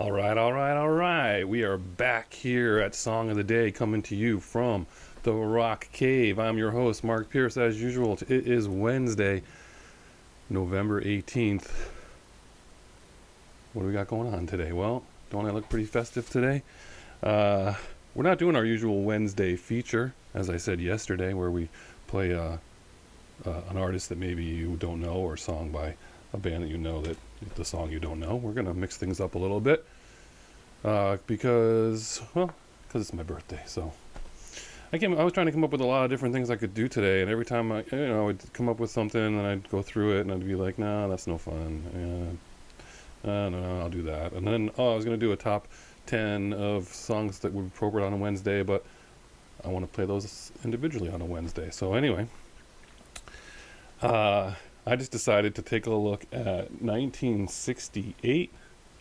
All right, all right, all right. We are back here at Song of the Day, coming to you from the Rock Cave. I'm your host, Mark Pierce, as usual. It is Wednesday, November 18th. What do we got going on today? Well, don't I look pretty festive today? Uh, we're not doing our usual Wednesday feature, as I said yesterday, where we play an artist that maybe you don't know or a song by a band that you know that the song you don't know. We're going to mix things up a little bit. Because it's my birthday. So I was trying to come up with a lot of different things I could do today, and every time I would come up with something, and I'd go through it, and I'd be like, nah, that's no fun. No, I'll do that. And then, I was gonna do a top 10 of songs that would be appropriate on a Wednesday, but I want to play those individually on a Wednesday. So anyway, I just decided to take a look at 1968,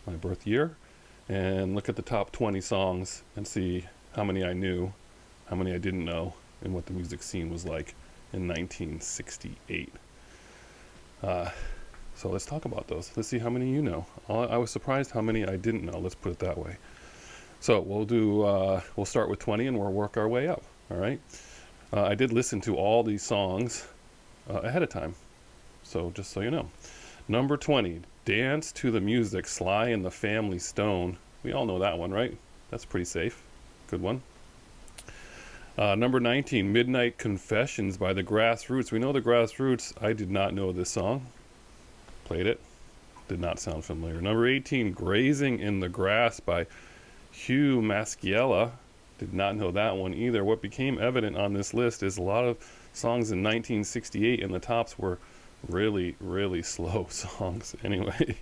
my birth year, and look at the top 20 songs and see how many I knew, how many I didn't know, and what the music scene was like in 1968. So let's talk about those. Let's see how many you know. I was surprised how many I didn't know. Let's put it that way. So we'll start with 20 and we'll work our way up. All right. I did listen to all these songs ahead of time. So just so you know. Number 20, Dance to the Music, Sly and the Family Stone. We all know that one, right? That's pretty safe. Good one. Number 19, Midnight Confessions by the Grassroots. We know the Grassroots. I did not know this song. Played it. Did not sound familiar. Number 18, Grazing in the Grass by Hugh Masekela. Did not know that one either. What became evident on this list is a lot of songs in 1968 in the tops were really, really slow songs. Anyway,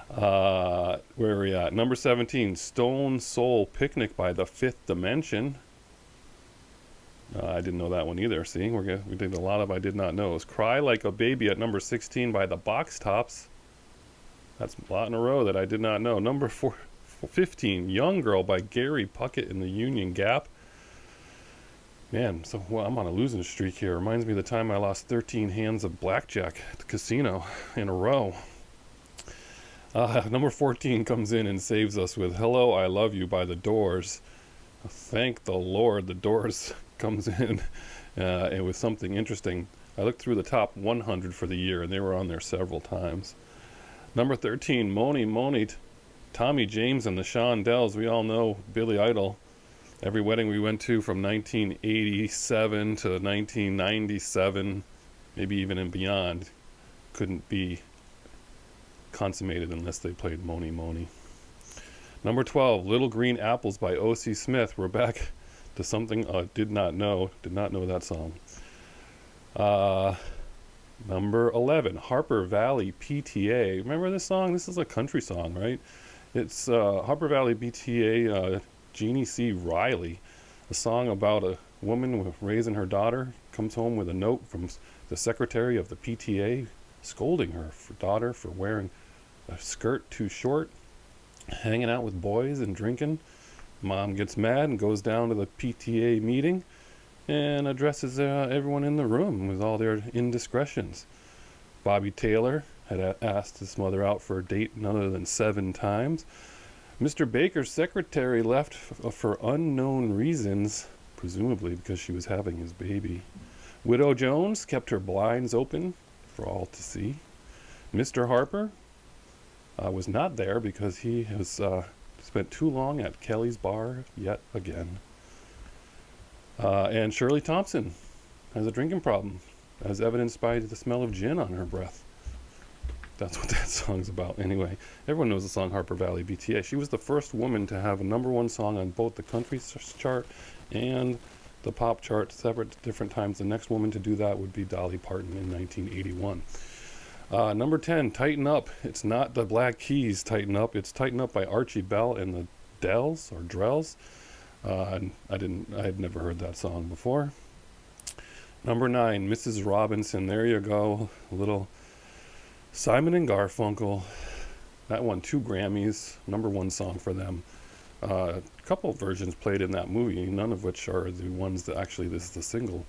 where are we at? Number 17, Stone Soul Picnic by the Fifth Dimension. I didn't know that one either. See, we did a lot of I did not knows. Cry Like a Baby at number 16 by the Box Tops. That's a lot in a row that I did not know. Number 15, Young Girl by Gary Puckett in the Union Gap. Man, I'm on a losing streak here. Reminds me of the time I lost 13 hands of blackjack at the casino in a row. Number 14 comes in and saves us with Hello, I Love You by The Doors. Thank the Lord, The Doors comes in and with something interesting. I looked through the top 100 for the year, and they were on there several times. Number 13, Moni Moni, Tommy James and the Shondells. We all know Billy Idol. Every wedding we went to from 1987 to 1997, maybe even and beyond, couldn't be consummated unless they played Moni Moni. Number 12, Little Green Apples by O.C. Smith. We're back to something I did not know that song. Number 11, Harper Valley PTA. Remember this song? This is a country song, right? It's Harper Valley PTA, Jeannie C. Riley, a song about a woman raising her daughter, comes home with a note from the secretary of the PTA scolding her daughter for wearing a skirt too short, hanging out with boys and drinking. Mom gets mad and goes down to the PTA meeting and addresses everyone in the room with all their indiscretions. Bobby Taylor had asked his mother out for a date none other than 7 times. Mr. Baker's secretary left for unknown reasons, presumably because she was having his baby. Widow Jones kept her blinds open for all to see. Mr. Harper was not there because he has spent too long at Kelly's bar yet again. And Shirley Thompson has a drinking problem, as evidenced by the smell of gin on her breath. That's what that song's about. Anyway, everyone knows the song Harper Valley BTA. She was the first woman to have a #1 song on both the country chart and the pop chart different times. The next woman to do that would be Dolly Parton in 1981. Number 10, Tighten Up. It's not the Black Keys Tighten Up. It's Tighten Up by Archie Bell and the Dells or Drells. I had never heard that song before. Number 9, Mrs. Robinson. There you go. A little Simon and Garfunkel. That won 2 Grammys. #1 song for them. A couple of versions played in that movie, none of which are the ones that actually this is the single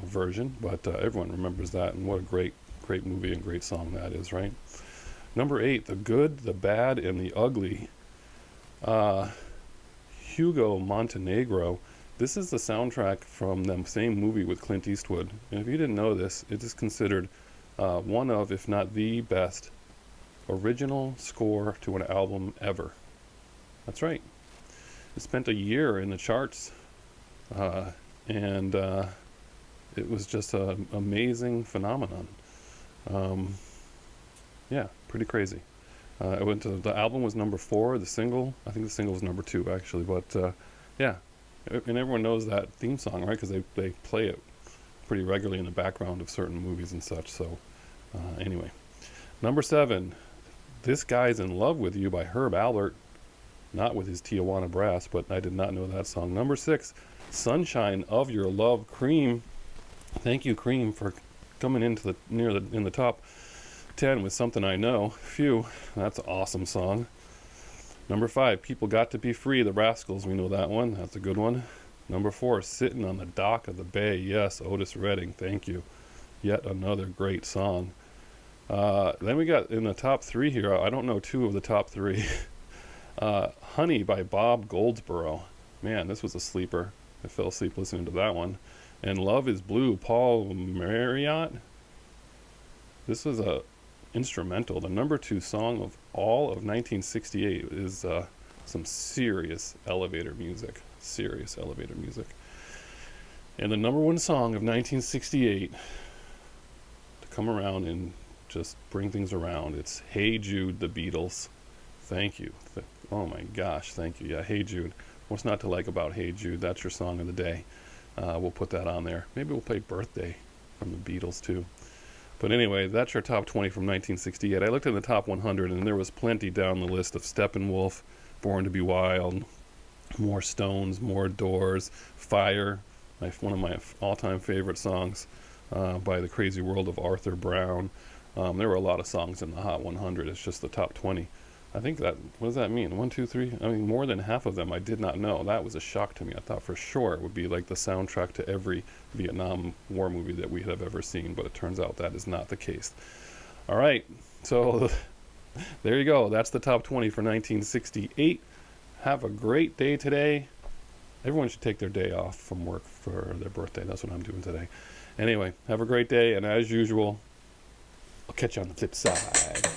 version, but everyone remembers that, and what a great movie and great song that is, right? Number 8, The Good, the Bad, and the Ugly. Uh, Hugo Montenegro. This is the soundtrack from the same movie with Clint Eastwood. And if you didn't know this, it is considered one of, if not the best, original score to an album ever. That's right. It spent a year in the charts, and it was just an amazing phenomenon. Um, yeah, pretty crazy. It went to the album was number 4. The single, I think the single was number 2 actually. But yeah, and everyone knows that theme song, right? Because they play it pretty regularly in the background of certain movies and such. So anyway, number 7, "This Guy's in Love with You" by Herb Alpert, not with his Tijuana Brass, but I did not know that song. Number 6, "Sunshine of Your Love," Cream. Thank you, Cream, for coming into in the top 10 with Something I Know. Phew, that's an awesome song. Number 5, "People Got to Be Free," the Rascals. We know that one. That's a good one. Number 4, "Sitting on the Dock of the Bay." Yes, Otis Redding. Thank you. Yet another great song. Then we got in the top 3 here. I don't know 2 of the top 3. "Honey" by Bob Goldsboro. Man, this was a sleeper. I fell asleep listening to that one. And "Love Is Blue," Paul Marriott. This was a instrumental. The number 2 song of all of 1968 is some serious elevator music. Serious elevator music. And the number 1 song of 1968 to come around and just bring things around. It's "Hey Jude," the Beatles. Thank you. Oh my gosh, thank you. Yeah, "Hey Jude." What's not to like about "Hey Jude"? That's your song of the day. We'll put that on there. Maybe we'll play "Birthday" from the Beatles too. But anyway, that's your top 20 from 1968. I looked in the top 100, and there was plenty down the list of Steppenwolf, "Born to Be Wild," more Stones, more Doors, "Fire," one of my all-time favorite songs by The Crazy World of Arthur Brown. There were a lot of songs in the Hot 100. It's just the top 20. I think that, what does that mean? 1, 2, 3? I mean, more than half of them I did not know. That was a shock to me. I thought for sure it would be like the soundtrack to every Vietnam War movie that we have ever seen, but it turns out that is not the case. All right, so there you go. That's the top 20 for 1968. Have a great day today. Everyone should take their day off from work for their birthday. That's what I'm doing today. Anyway, have a great day, and as usual, I'll catch you on the flip side.